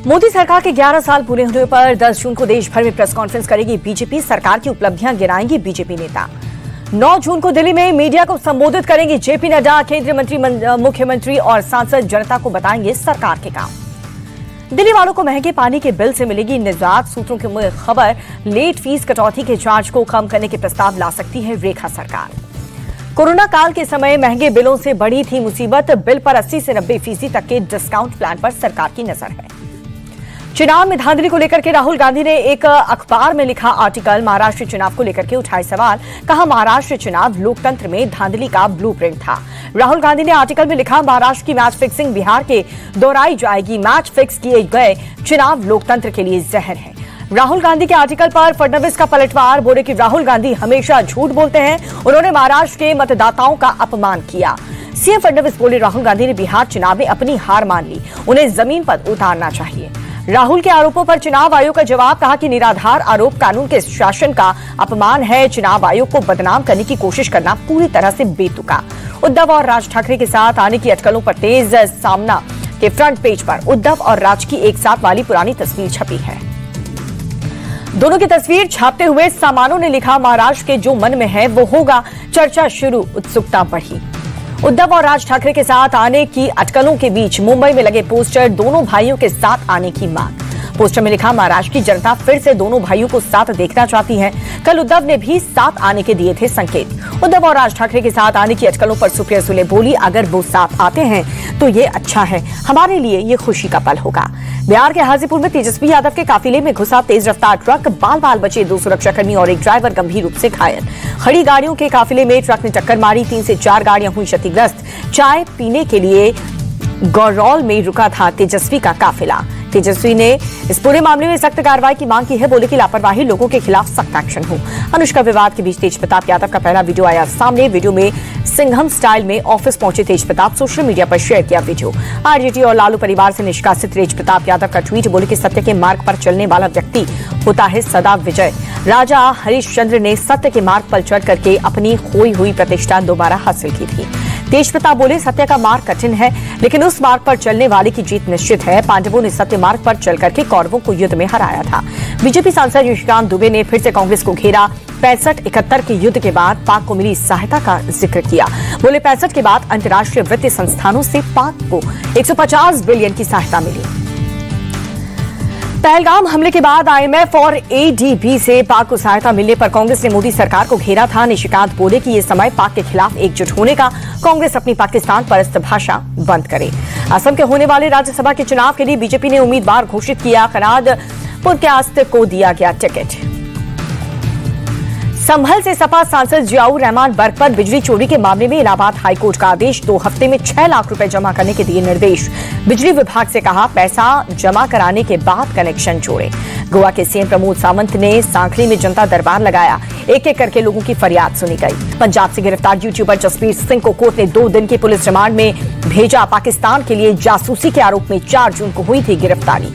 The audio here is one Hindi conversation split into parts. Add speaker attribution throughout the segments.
Speaker 1: मोदी सरकार के 11 साल पूरे होने पर 10 जून को देश भर में प्रेस कॉन्फ्रेंस करेगी बीजेपी। सरकार की उपलब्धियां गिनाएंगे बीजेपी नेता। 9 जून को दिल्ली में मीडिया को संबोधित करेंगे जेपी नड्डा। केंद्रीय मंत्री, मुख्यमंत्री और सांसद जनता को बताएंगे सरकार के काम। दिल्ली वालों को महंगे पानी के बिल से मिलेगी निजात। सूत्रों की खबर, लेट फीस कटौती के चार्ज को कम करने के प्रस्ताव ला सकती है रेखा सरकार। कोरोना काल के समय महंगे बिलों से बड़ी थी मुसीबत। बिल पर 80 से 90% तक के डिस्काउंट प्लान पर सरकार की नजर है। चुनाव में धांधली को लेकर के राहुल गांधी ने एक अखबार में लिखा आर्टिकल। महाराष्ट्र चुनाव को लेकर के उठाए सवाल। कहा, महाराष्ट्र चुनाव लोकतंत्र में धांधली का ब्लूप्रिंट था। राहुल गांधी ने आर्टिकल में लिखा, महाराष्ट्र की मैच फिक्सिंग बिहार के दोहराई जाएगी। मैच फिक्स किए गए चुनाव लोकतंत्र के लिए जहर है। राहुल गांधी के आर्टिकल पर फडणवीस का पलटवार। बोले कि राहुल गांधी हमेशा झूठ बोलते हैं। उन्होंने महाराष्ट्र के मतदाताओं का अपमान किया। सीएम फडणवीस बोले, राहुल गांधी ने बिहार चुनाव में अपनी हार मान ली, उन्हें जमीन पर उतारना चाहिए। राहुल के आरोपों पर चुनाव आयोग का जवाब। कहा कि निराधार आरोप कानून के शासन का अपमान है। चुनाव आयोग को बदनाम करने की कोशिश करना पूरी तरह से बेतुका। उद्धव और राज ठाकरे के साथ आने की अटकलों पर तेज सामना के फ्रंट पेज पर उद्धव और राज की एक साथ वाली पुरानी तस्वीर छपी है। दोनों की तस्वीर छापते हुए सामानों ने लिखा, महाराष्ट्र के जो मन में है वो होगा। चर्चा शुरू, उत्सुकता बढ़ी। उद्धव और राज ठाकरे के साथ आने की अटकलों के बीच मुंबई में लगे पोस्टर, दोनों भाइयों के साथ आने की मांग। पोस्टर में लिखा, महाराष्ट्र की जनता फिर से दोनों भाइयों को साथ देखना चाहती है। कल उद्धव ने भी साथ आने के दिए थे संकेत। उद्धव और राज ठाकरे के साथ आने की अटकलों पर सुप्रिया सुले बोली, अगर वो साथ आते हैं तो ये अच्छा है, हमारे लिए ये खुशी का पल होगा। बिहार के हाजीपुर में तेजस्वी यादव के काफिले में घुसा तेज रफ्तार ट्रक। बाल बाल बचे 2 सुरक्षाकर्मी और एक ड्राइवर गंभीर रूप से घायल। खड़ी गाड़ियों के काफिले में ट्रक ने टक्कर मारी। 3 से 4 गाड़ियां हुई क्षतिग्रस्त। चाय पीने के लिए गौरौल में रुका था तेजस्वी का काफिला। तेजस्वी ने इस पूरे मामले में सख्त कार्रवाई की मांग की है। बोले कि लापरवाही लोगों के खिलाफ सख्त एक्शन हो। अनुष्का विवाद के बीच तेज प्रताप यादव का पहला वीडियो आया सामने। वीडियो में सिंघम स्टाइल में ऑफिस पहुंचे तेज प्रताप। सोशल मीडिया पर शेयर किया वीडियो। आरजेडी और लालू परिवार से निष्कासित तेज प्रताप यादव का ट्वीट। बोले कि सत्य के मार्ग पर चलने वाला व्यक्ति होता है सदा विजय। राजा हरिश्चंद्र ने सत्य के मार्ग पर चढ़ करके अपनी खोई हुई प्रतिष्ठा दोबारा हासिल की थी। तेज प्रताप बोले, सत्य का मार्ग कठिन है लेकिन उस मार्ग पर चलने वाले की जीत निश्चित है। पांडवों ने सत्य मार्ग पर चल करके कौरवों को युद्ध में हराया था। बीजेपी सांसद निशिकांत दुबे ने फिर से कांग्रेस को घेरा। 65-71 के युद्ध के बाद पाक को मिली सहायता का जिक्र किया। बोले, 65 के बाद अंतर्राष्ट्रीय वित्तीय संस्थानों से पाक को 150 बिलियन की सहायता मिली। पहलगाम हमले के बाद आईएमएफ और एडीबी से पाक को सहायता मिलने पर कांग्रेस ने मोदी सरकार को घेरा था। निशिकांत बोले कि ये समय पाक के खिलाफ एकजुट होने का। कांग्रेस अपनी पाकिस्तान परस्त भाषा बंद करे। असम के होने वाले राज्यसभा के चुनाव के लिए बीजेपी ने उम्मीदवार घोषित किया। कनाड पुरक्यास्त को दिया गया टिकट। संभल से सपा सांसद जियाउर रहमान बर्ग पर बिजली चोरी के मामले में इलाहाबाद हाईकोर्ट का आदेश। 2 हफ्ते में 6 लाख रुपए जमा करने के दिए निर्देश। बिजली विभाग से कहा, पैसा जमा कराने के बाद कनेक्शन जोड़े। गोवा के सीएम प्रमोद सावंत ने सांखली में जनता दरबार लगाया। एक एक करके लोगों की फरियाद सुनी गई। पंजाब से गिरफ्तार यूट्यूबर जसबीर सिंह को कोर्ट ने 2 दिन की पुलिस रिमांड में भेजा। पाकिस्तान के लिए जासूसी के आरोप में 4 जून को हुई थी गिरफ्तारी।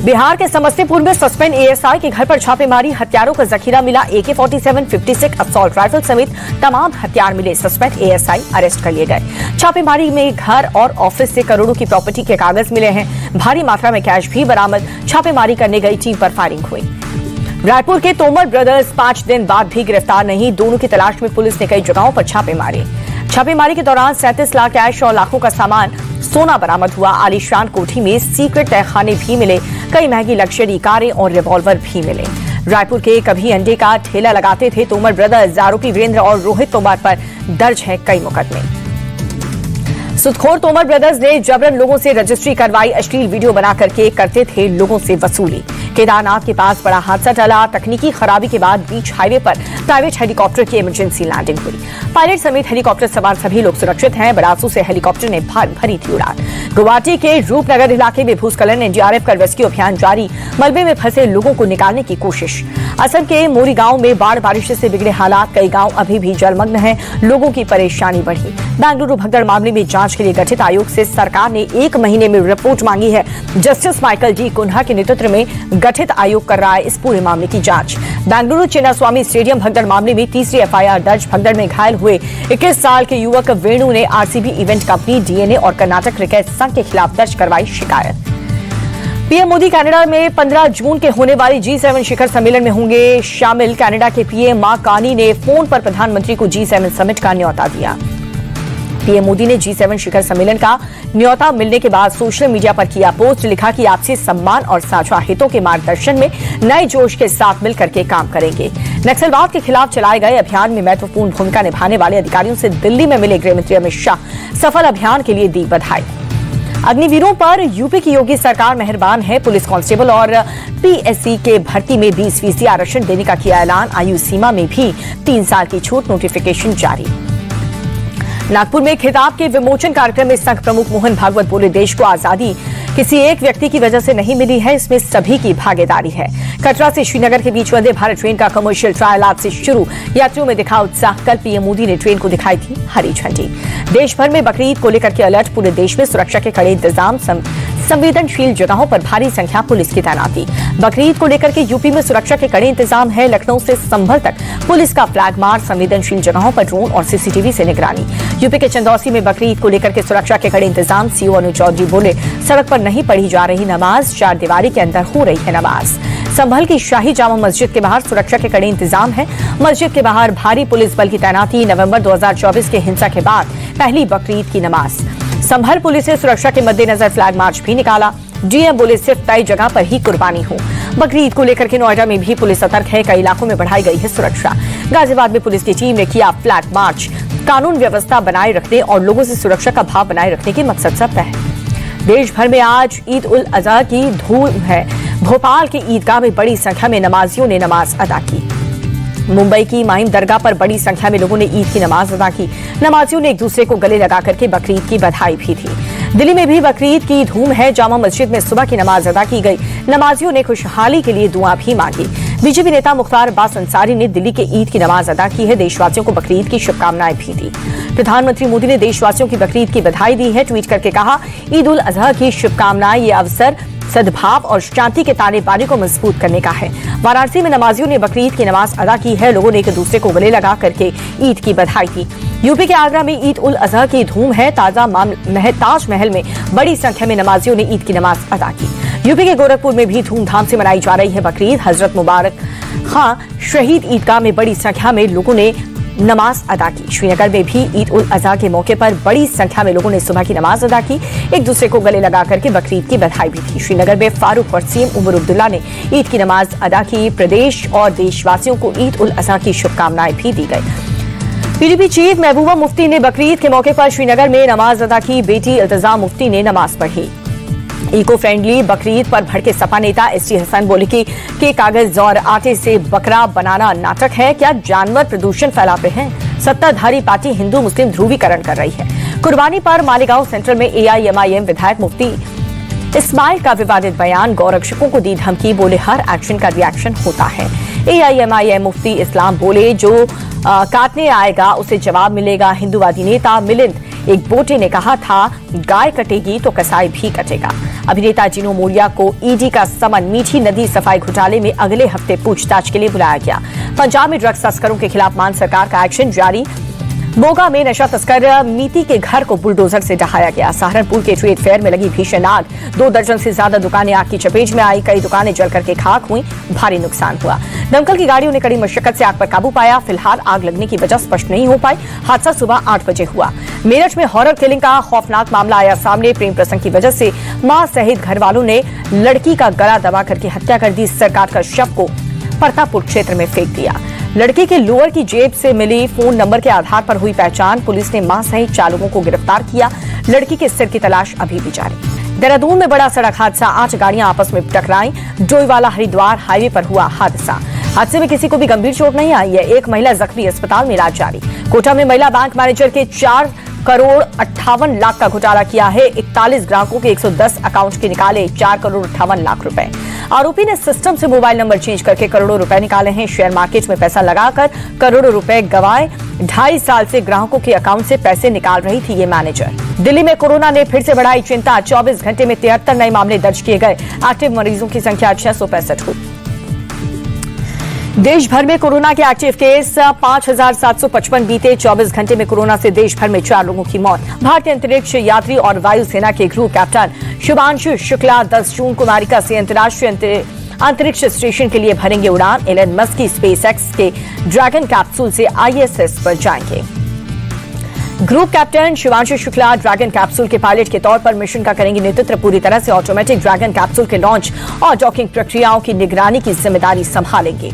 Speaker 1: बिहार के समस्तीपुर में सस्पेंड एएसआई के घर पर छापेमारी। हथियारों का जखीरा मिला। AK-47, 56 असॉल्ट राइफल समेत तमाम हथियार मिले। सस्पेंड एएसआई अरेस्ट कर लिए गए। छापेमारी में घर और ऑफिस से करोड़ों की प्रॉपर्टी के कागज मिले हैं। भारी मात्रा में कैश भी बरामद। छापेमारी करने गई टीम पर फायरिंग हुई। रायपुर के तोमर ब्रदर्स 5 दिन बाद भी गिरफ्तार नहीं। दोनों की तलाश में पुलिस ने कई जगहों पर छापे मारे। छापेमारी के दौरान 37 लाख कैश और लाखों का सामान सोना बरामद हुआ। आलीशान कोठी में सीक्रेट तहखाने भी मिले। कई महंगी लग्जरी कारें और रिवॉल्वर भी मिले। रायपुर के कभी अंडे का ठेला लगाते थे तोमर ब्रदर्स। आरोपी वीरेंद्र और रोहित तोमर पर दर्ज है कई मुकदमे। सुदखोर तोमर ब्रदर्स ने जबरन लोगों से रजिस्ट्री करवाई। अश्लील वीडियो बना करके करते थे लोगों से वसूली। केदारनाथ के पास बड़ा हादसा टला। तकनीकी खराबी के बाद बीच हाईवे पर प्राइवेट हेलीकॉप्टर की इमरजेंसी लैंडिंग हुई। पायलट समेत हेलीकॉप्टर सवार सभी लोग सुरक्षित हैं। बरासू से हेलीकॉप्टर ने भरी थी उड़ान। गुवाहाटी के रूपनगर इलाके में भूस्खलन। एनडीआरएफ का रेस्क्यू अभियान जारी। मलबे में फंसे लोगों को निकालने की कोशिश। असम के मोरी गांव में बाढ़ बारिश से बिगड़े हालात। कई गांव अभी भी जलमग्न हैं। लोगों की परेशानी बढ़ी। बेंगलुरु भगदड़ मामले में जांच के लिए गठित आयोग से सरकार ने 1 महीने में रिपोर्ट मांगी है। जस्टिस माइकल डी कुन्हा के नेतृत्व में गठित आयोग कर रहा है इस पूरे मामले की जांच। बेंगलुरु चिन्नास्वामी स्टेडियम भगदड़ मामले में तीसरी एफआईआर दर्ज। भगदड़ में घायल हुए 21 साल के युवक वेणु ने आरसीबी इवेंट कंपनी, डीएनए और कर्नाटक क्रिकेट संघ के खिलाफ दर्ज करवाई शिकायत। पीएम मोदी कनाडा में 15 जून के होने वाली G7 शिखर सम्मेलन में होंगे शामिल। कनाडा के पीएम मार्क कार्नी ने फोन पर प्रधानमंत्री को G7 समिट का न्योता दिया। पीएम मोदी ने G7 शिखर सम्मेलन का न्योता मिलने के बाद सोशल मीडिया पर किया पोस्ट, लिखा कि आपसी सम्मान और साझा हितों के मार्गदर्शन में नए जोश के साथ मिलकर के काम करेंगे। नक्सलवाद के खिलाफ चलाए गए अभियान में महत्वपूर्ण भूमिका निभाने वाले अधिकारियों से दिल्ली में मिले गृह मंत्री अमित शाह सफल अभियान के लिए दी बधाई। अग्निवीरों पर यूपी की योगी सरकार मेहरबान है। पुलिस कांस्टेबल और पीएससी के भर्ती में 20% आरक्षण देने का किया ऐलान। आयु सीमा में भी 3 साल की छूट, नोटिफिकेशन जारी। नागपुर में खिताब के विमोचन कार्यक्रम में संघ प्रमुख मोहन भागवत बोले, देश को आजादी किसी एक व्यक्ति की वजह से नहीं मिली है, इसमें सभी की भागीदारी है। कटरा से श्रीनगर के बीच वंदे भारत ट्रेन का कमर्शियल ट्रायल आज से शुरू। यात्रियों में दिखा उत्साह। कल पीएम मोदी ने ट्रेन को दिखाई थी हरी झंडी। देश भर में बकरीद को लेकर के अलर्ट। पूरे देश में सुरक्षा के कड़े इंतजाम। संवेदनशील जगहों पर भारी संख्या पुलिस की तैनाती। बकरीद को लेकर के यूपी में सुरक्षा के कड़े इंतजाम है। लखनऊ से संभल तक पुलिस का फ्लैग मार्च। संवेदनशील जगहों पर ड्रोन और सीसीटीवी से निगरानी। यूपी के चंदौसी में बकरीद को लेकर के सुरक्षा के कड़े इंतजाम। सीओ अनु चौधरी बोले, सड़क पर नहीं पढ़ी जा रही नमाज, 4 दीवारी के अंदर हो रही है नमाज। संभल की शाही जामा मस्जिद के बाहर सुरक्षा के कड़े इंतजाम है। मस्जिद के बाहर भारी पुलिस बल की तैनाती। नवंबर 2024 के हिंसा के बाद पहली बकरीद की नमाज। संभल पुलिस ने सुरक्षा के मद्देनजर फ्लैग मार्च भी निकाला। डीएम बोले, सिर्फ तय जगह पर ही कुर्बानी हो। बकरीद को लेकर के नोएडा में भी पुलिस सतर्क है। कई इलाकों में बढ़ाई गई है सुरक्षा। गाजियाबाद में पुलिस की टीम ने किया फ्लैग मार्च। कानून व्यवस्था बनाए रखने और लोगों से सुरक्षा का भाव बनाए रखने के मकसद से पहल। देश भर में आज ईद उल अजहा की धूम है। भोपाल के ईदगाह में बड़ी संख्या में नमाजियों ने नमाज अदा की। मुंबई की माहिम दरगाह पर बड़ी संख्या में लोगों ने ईद की नमाज अदा की। नमाजियों ने एक दूसरे को गले लगा करके बकरीद की बधाई भी दी। दिल्ली में भी बकरीद की धूम है। जामा मस्जिद में सुबह की नमाज अदा की गई। नमाजियों ने खुशहाली के लिए दुआ भी मांगी। बीजेपी नेता मुख्तार अब्बास अंसारी ने दिल्ली के ईद की नमाज अदा की है। देशवासियों को बकरीद की शुभकामनाएं भी दी। प्रधानमंत्री मोदी ने देशवासियों की बकरीद की बधाई दी है। ट्वीट करके कहा, ईद उल अजहा की शुभकामनाएं। ये अवसर सद्भाव और शांति के ताने बाने को मजबूत करने का है। वाराणसी में नमाजियों ने बकरीद की नमाज अदा की है। लोगों ने एक दूसरे को गले लगा करके ईद की बधाई दी। यूपी के आगरा में ईद उल अजहा की धूम है। ताजमहल में बड़ी संख्या में नमाजियों ने ईद की नमाज अदा की। यूपी के गोरखपुर में भी धूमधाम से मनाई जा रही है बकरीद। हजरत मुबारक खां शहीद ईदगाह में बड़ी संख्या में लोगों ने नमाज अदा की। श्रीनगर में भी ईद उल अजहा के मौके पर बड़ी संख्या में लोगों ने सुबह की नमाज अदा की। एक दूसरे को गले लगा करके बकरीद की बधाई भी दी। श्रीनगर में फारूक और सीएम उमर अब्दुल्ला ने ईद की नमाज अदा की। प्रदेश और देशवासियों को ईद उल अजहा की शुभकामनाएं भी दी गई। पीडीपी चीफ महबूबा मुफ्ती ने बकरीद के मौके पर श्रीनगर में नमाज अदा की। बेटी इल्तिजा मुफ्ती ने नमाज पढ़ी। इको फ्रेंडली बकरीद पर भड़के सपा नेता एसटी हसन बोले कि कागज और आटे से बकरा बनाना नाटक है। क्या जानवर प्रदूषण फैलाते हैं? सत्ताधारी पार्टी हिंदू मुस्लिम ध्रुवीकरण कर रही है। कुर्बानी पर मालेगांव सेंट्रल में एआईएमआईएम विधायक मुफ्ती इस्माइल का विवादित बयान। गौरक्षकों को दी धमकी, बोले हर एक्शन का रिएक्शन होता है। एआईएमआईएम मुफ्ती इस्लाम बोले, जो काटने आएगा उसे जवाब मिलेगा। हिंदूवादी नेता मिलिंद एक बोटे ने कहा था, गाय कटेगी तो कसाई भी कटेगा। अभिनेता जिनो मोरिया को ईडी का समन। मीठी नदी सफाई घोटाले में अगले हफ्ते पूछताछ के लिए बुलाया गया। पंजाब में ड्रग्स तस्करों के खिलाफ मान सरकार का एक्शन जारी। मोगा में नशा तस्कर मीति के घर को बुलडोजर से ढहाया गया। सहारनपुर के ट्रेड फेयर में लगी भीषण आग। 2 दर्जन से ज्यादा दुकानें आग की चपेट में आई। कई दुकानें जल करके खाक हुई। भारी नुकसान हुआ। दमकल की गाड़ियों ने कड़ी मशक्कत से आग पर काबू पाया। फिलहाल आग लगने की वजह स्पष्ट नहीं हो पाई। हादसा सुबह 8 बजे हुआ। मेरठ में हॉरर किलिंग का खौफनाक मामला आया सामने। प्रेम प्रसंग की वजह से मां सहित घर वालों ने लड़की का गला दबा करके हत्या कर दी। सरकार का शव को परतापुर क्षेत्र में फेंक दिया। लड़की के लोअर की जेब से मिली फोन नंबर के आधार पर हुई पहचान। पुलिस ने मां सहित 4 लोगों को गिरफ्तार किया। लड़की के सिर की तलाश अभी भी जारी। देहरादून में बड़ा सड़क हादसा। 8 गाड़ियां आपस में टकराईं। डोईवाला हरिद्वार हाईवे पर हुआ हादसा। हादसे में किसी को भी गंभीर चोट नहीं आई है। एक महिला जख्मी, अस्पताल में इलाज जारी। कोटा में महिला बैंक मैनेजर के 4 करोड़ 58 लाख का घोटाला किया है। 41 ग्राहकों के 110 अकाउंट के निकाले 4 करोड़ 58 लाख रुपए। आरोपी ने सिस्टम से मोबाइल नंबर चेंज करके करोड़ों रुपए निकाले हैं। शेयर मार्केट में पैसा लगाकर करोड़ों रुपए गंवाए। 2.5 साल से ग्राहकों के अकाउंट से पैसे निकाल रही थी ये मैनेजर। दिल्ली में कोरोना ने फिर से बढ़ाई चिंता। 24 घंटे में 73 नए मामले दर्ज किए गए। एक्टिव मरीजों की संख्या 665 हुई। देश भर में कोरोना के एक्टिव केस 5,755 बीते 24 घंटे में कोरोना से देश भर में 4 लोगों की मौत। भारतीय अंतरिक्ष यात्री और वायुसेना के ग्रुप कैप्टन शुभांशु शुक्ला 10 जून को अमेरिका से अंतर्राष्ट्रीय अंतरिक्ष स्टेशन के लिए भरेंगे उड़ान। एलन मस्क की स्पेसएक्स के ड्रैगन कैप्सूल से ISS पर जाएंगे। Group captain Shubhanshu Shukla dragon capsule के पायलट के तौर पर मिशन का करेंगे नेतृत्व। पूरी तरह से ऑटोमेटिक ड्रैगन कैप्सूल के लॉन्च और डॉकिंग प्रक्रियाओं की निगरानी की जिम्मेदारी संभालेंगे।